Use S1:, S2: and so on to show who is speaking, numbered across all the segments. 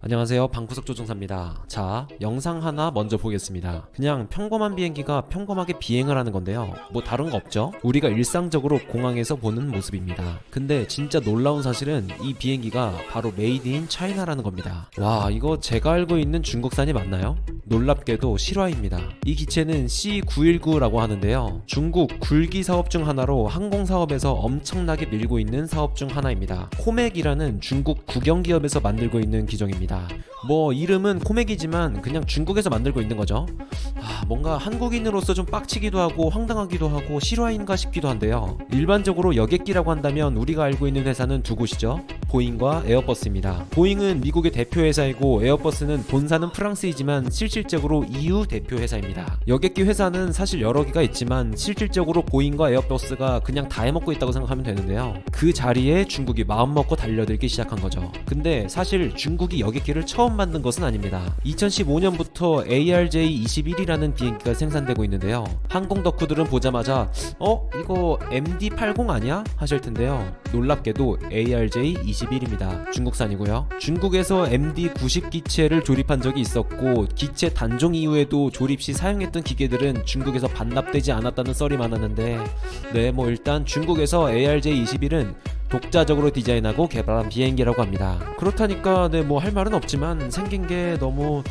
S1: 안녕하세요, 방구석 조종사입니다. 자, 영상 하나 먼저 보겠습니다. 그냥 평범한 비행기가 평범하게 비행을 하는 건데요, 뭐 다른 거 없죠? 우리가 일상적으로 공항에서 보는 모습입니다. 근데 진짜 놀라운 사실은 이 비행기가 바로 메이드 인 차이나라는 겁니다. 와, 이거 제가 알고 있는 중국산이 맞나요? 놀랍게도 실화입니다. 이 기체는 C919라고 하는데요, 중국 굴기 사업 중 하나로 항공사업에서 엄청나게 밀고 있는 사업 중 하나입니다. 코맥이라는 중국 국영기업에서 만들고 있는 기종입니다. 뭐 이름은 코맥이지만 그냥 중국에서 만들고 있는 거죠. 뭔가 한국인으로서 좀 빡치기도 하고 황당하기도 하고 실화인가 싶기도 한데요, 일반적으로 여객기라고 한다면 우리가 알고 있는 회사는 두 곳이죠. 보잉과 에어버스입니다. 보잉은 미국의 대표 회사이고 에어버스는 본사는 프랑스이지만 실질적으로 EU 대표 회사입니다. 여객기 회사는 사실 여러 개가 있지만 실질적으로 보잉과 에어버스가 그냥 다 해먹고 있다고 생각하면 되는데요, 그 자리에 중국이 마음먹고 달려들기 시작한 거죠. 근데 사실 중국이 여객기를 처음 만든 것은 아닙니다. 2015년부터 ARJ-21이라는 비행기가 생산되고 있는데요, 항공 덕후들은 보자마자 이거 MD-80 아니야? 하실 텐데요, 놀랍게도 ARJ-21입니다. 중국산이고요. 중국에서 MD-90 기체를 조립한 적이 있었고 기체 단종 이후에도 조립 시 사용했던 기계들은 중국에서 반납되지 않았다는 썰이 많았는데, 뭐 일단 중국에서 ARJ-21은 독자적으로 디자인하고 개발한 비행기라고 합니다. 그렇다니까 뭐 할 말은 없지만 생긴 게 너무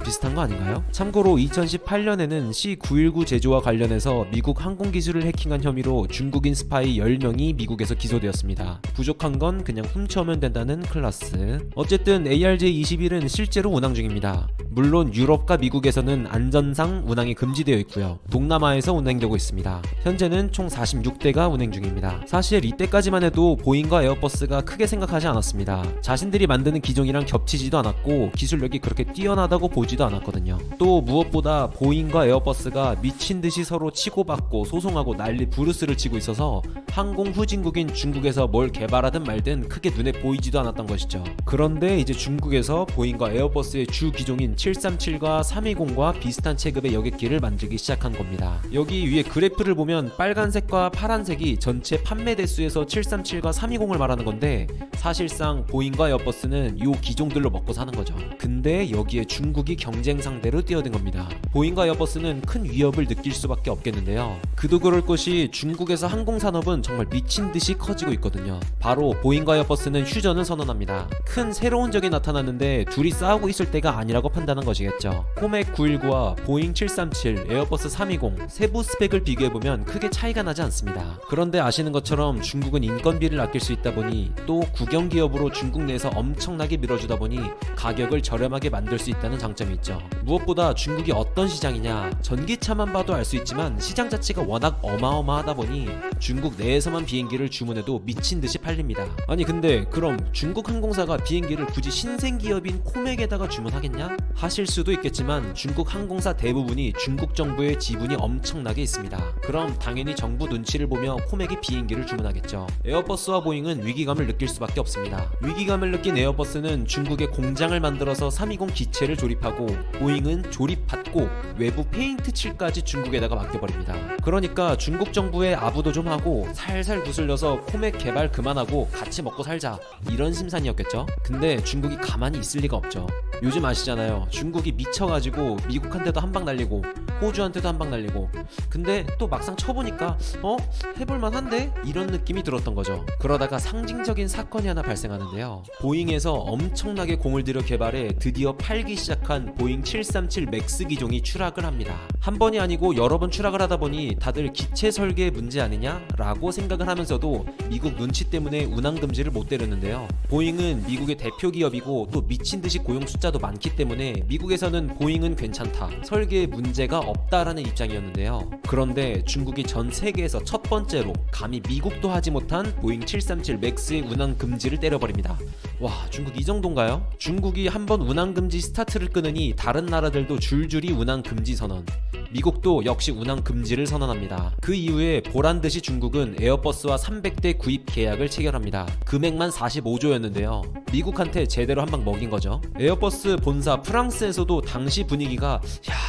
S1: 비슷한 거 아닌가요? 참고로 2018년에는 C919 제조와 관련해서 미국 항공기술을 해킹한 혐의로 중국인 스파이 10명이 미국에서 기소되었습니다. 부족한 건 그냥 훔쳐오면 된다는 클라스. 어쨌든 ARJ-21은 실제로 운항 중입니다. 물론 유럽과 미국에서는 안전상 운항이 금지되어 있고요, 동남아에서 운행되고 있습니다. 현재는 총 46대가 운행 중입니다. 사실 이때까지만 해도 보잉과 에어버스가 크게 생각하지 않았습니다. 자신들이 만드는 기종이랑 겹치지도 않았고 기술력이 그렇게 뛰어나다고 보지도 않았거든요. 또 무엇보다 보잉과 에어버스가 미친듯이 서로 치고받고 소송하고 난리 부르스를 치고 있어서 항공 후진국인 중국에서 뭘 개발하든 말든 크게 눈에 보이지도 않았던 것이죠. 그런데 이제 중국에서 보잉과 에어버스의 주 기종인 737과 320과 비슷한 체급의 여객기를 만들기 시작한 겁니다. 여기 위에 그래프를 보면 빨간색과 파란색이 전체 판매 대수에서 737과 320을 말하는 건데, 사실상 보잉과 에어버스는 이 기종들로 먹고 사는 거죠. 근데 여기에 중국이 경쟁 상대로 뛰어든 겁니다. 보잉과 에어버스는 큰 위협을 느낄 수밖에 없겠는데요, 그도 그럴 것이 중국에서 항공산업은 정말 미친듯이 커지고 있거든요. 바로 보잉과 에어버스는 휴전을 선언합니다. 큰 새로운 적이 나타났는데 둘이 싸우고 있을 때가 아니라고 판단한 것이겠죠. 코맥 919와 보잉 737, 에어버스 320 세부 스펙을 비교해보면 크게 차이가 나지 않습니다. 그런데 아시는 것처럼 중국은 인건비를 아낄 수 있다 보니 또 국영기업으로 중국 내에서 엄청나게 밀어주다 보니 가격을 저렴하게 만들 수 있다는 장점이 있죠. 무엇보다 중국이 어떤 시장이냐, 전기차만 봐도 알 수 있지만 시장 자체가 워낙 어마어마하다 보니 중국 내에서만 비행기를 주문해도 미친듯이 팔립니다. 아니 근데 그럼 중국 항공사가 비행기를 굳이 신생기업인 코맥에다가 주문하겠냐? 하실 수도 있겠지만 중국 항공사 대부분이 중국 정부의 지분이 엄청나게 있습니다. 그럼 당연히 정부 눈치를 보며 코맥이 비행기를 주문하겠죠. 에어버스와 보잉은 위기감을 느낄 수밖에 없습니다. 위기감을 느낀 에어버스는 중국에 공장을 만들어서 320 기체를 조립하고, 보잉은 조립받고 외부 페인트 칠까지 중국에다가 맡겨버립니다. 그러니까 중국 정부의 아부도 좀 하고 살살 구슬려서 코맥 개발 그만하고 같이 먹고 살자, 이런 심산이었겠죠. 근데 중국이 가만히 있을 리가 없죠. 요즘 아시잖아요, 중국이 미쳐가지고 미국한테도 한 방 날리고 호주한테도 한 방 날리고, 근데 또 막상 쳐보니까 해볼만한데? 이런 느낌이 들었던 거죠. 그러다가 상징적인 사건이 하나 발생하는데요, 보잉에서 엄청나게 공을 들여 개발해 드디어 팔기 시작한 보잉 737 맥스 기종이 추락을 합니다. 한 번이 아니고 여러 번 추락을 하다 보니 다들 기체 설계의 문제 아니냐? 라고 생각을 하면서도 미국 눈치 때문에 운항 금지를 못 때렸는데요, 보잉은 미국의 대표 기업이고 또 미친듯이 고용 숫자도 많기 때문에 미국에서는 보잉은 괜찮다, 설계에 문제가 없다라는 입장이었는데요, 그런데 중국이 전 세계에서 첫 번째로 감히 미국도 하지 못한 보잉 737 맥스의 운항 금지를 때려버립니다. 와, 중국 이 정도인가요? 중국이 한번 운항 금지 스타트를 끊으니 다른 나라들도 줄줄이 운항 금지 선언, 미국도 역시 운항 금지를 선언합니다. 그 이후에 보란듯이 중국은 에어버스와 300대 구입 계약을 체결합니다. 금액만 45조였는데요. 미국한테 제대로 한 방 먹인 거죠. 에어버스 본사 프랑스에서도 당시 분위기가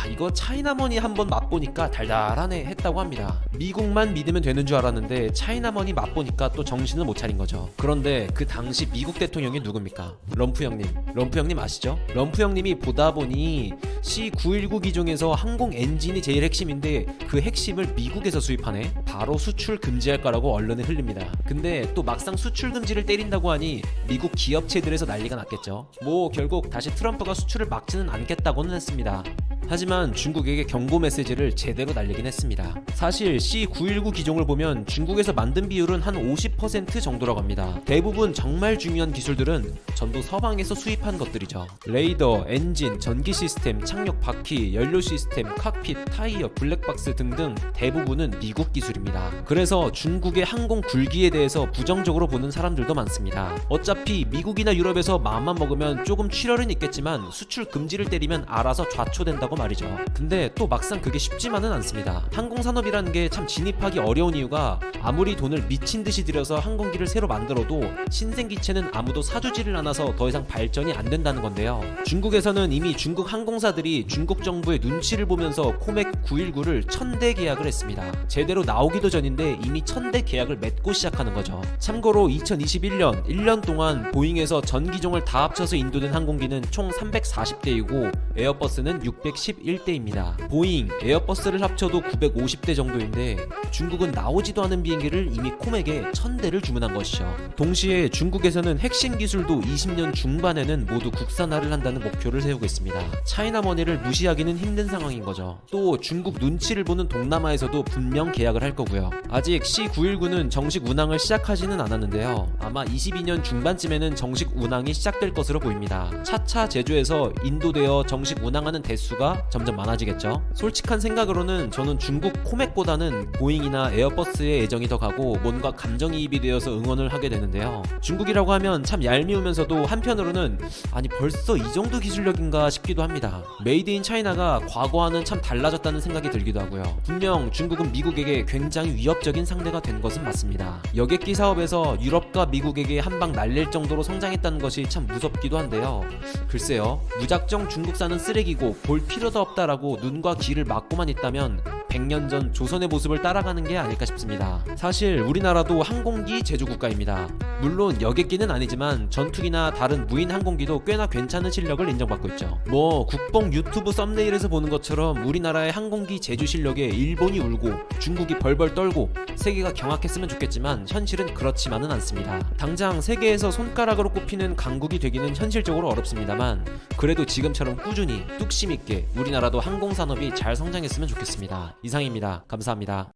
S1: 이거 차이나머니 한번 맛보니까 달달하네 했다고 합니다. 미국만 믿으면 되는 줄 알았는데 차이나머니 맛보니까 또 정신을 못 차린 거죠. 그런데 그 당시 미국 대통령이 누굽니까? 럼프 형님. 럼프 형님 아시죠? 럼프 형님이 보다 보니 C919 기종에서 항공 엔진이 제일 핵심인데 그 핵심을 미국에서 수입하네? 바로 수출 금지할 거라고 언론에 흘립니다. 근데 또 막상 수출 금지를 때린다고 하니 미국 기업체들에서 난리가 났겠죠. 뭐 결국 다시 트럼프가 수출을 막지는 않겠다고는 했습니다. 하지만 중국에게 경고 메시지를 제대로 날리긴 했습니다. 사실 C919 기종을 보면 중국에서 만든 비율은 한 50% 정도라고 합니다. 대부분 정말 중요한 기술들은 전부 서방에서 수입한 것들이죠. 레이더, 엔진, 전기 시스템, 착륙 바퀴, 연료 시스템, 칵핏, 타이어, 블랙박스 등등 대부분은 미국 기술입니다. 그래서 중국의 항공 굴기에 대해서 부정적으로 보는 사람들도 많습니다. 어차피 미국이나 유럽에서 마음만 먹으면 조금 출혈은 있겠지만 수출 금지를 때리면 알아서 좌초된다고 말이죠. 근데 또 막상 그게 쉽지만은 않습니다. 항공산업이라는 게 참 진입하기 어려운 이유가 아무리 돈을 미친 듯이 들여서 항공기를 새로 만들어도 신생기체는 아무도 사주지를 않아서 더 이상 발전이 안 된다는 건데요. 중국에서는 이미 중국 항공사들이 중국 정부의 눈치를 보면서 코맥 919를 1000대 계약을 했습니다. 제대로 나오기도 전인데 이미 1000대 계약을 맺고 시작하는 거죠. 참고로 2021년 1년 동안 보잉에서 전 기종을 다 합쳐서 인도된 항공기는 총 340대이고 에어버스는 611대입니다. 보잉, 에어버스를 합쳐도 950대 정도인데 중국은 나오지도 않은 비행기를 이미 코맥에 1000대를 주문한 것이죠. 동시에 중국에서는 핵심 기술도 20년 중반에는 모두 국산화를 한다는 목표를 세우고 있습니다. 차이나머니를 무시하기는 힘든 상황인 거죠. 또 중국 눈치를 보는 동남아에서도 분명 계약을 할 거고요. 아직 C919는 정식 운항을 시작하지는 않았는데요. 아마 22년 중반쯤에는 정식 운항이 시작될 것으로 보입니다. 차차 제조해서 인도되어 정식 운항하는 대수가 점점 많아지겠죠. 솔직한 생각으로는 저는 중국 코맥보다는 보잉이나 에어버스에 애정이 더 가고 뭔가 감정이입이 되어서 응원을 하게 되는데요. 중국이라고 하면 참 얄미우면서도 한편으로는 아니 벌써 이 정도 기술력인가 싶기도 합니다. 메이드 인 차이나가 과거와는 참 달라졌다는 생각이 들기도 하고요. 분명 중국은 미국에게 굉장히 위협적인 상대가 된 것은 맞습니다. 여객기 사업에서 유럽과 미국에게 한 방 날릴 정도로 성장했다는 것이 참 무섭기도 한데요. 글쎄요, 무작정 중국산은 쓰레기고 볼 필요도 없다라고 눈과 귀를 막고만 있다면 100년 전 조선의 모습을 따라가는 게 아닐까 싶습니다. 사실 우리나라도 항공기 제조 국가입니다. 물론 여객기는 아니지만 전투기나 다른 무인 항공기도 꽤나 괜찮은 실력을 인정받고 있죠. 뭐 국뽕 유튜브 썸네일에서 보는 것처럼 우리나라의 항공기 제조 실력에 일본이 울고 중국이 벌벌 떨고 세계가 경악했으면 좋겠지만 현실은 그렇지만은 않습니다. 당장 세계에서 손가락으로 꼽히는 강국이 되기는 현실적으로 어렵습니다만 그래도 지금처럼 꾸준히 뚝심 있게 우리나라도 항공산업이 잘 성장했으면 좋겠습니다. 이상입니다. 감사합니다.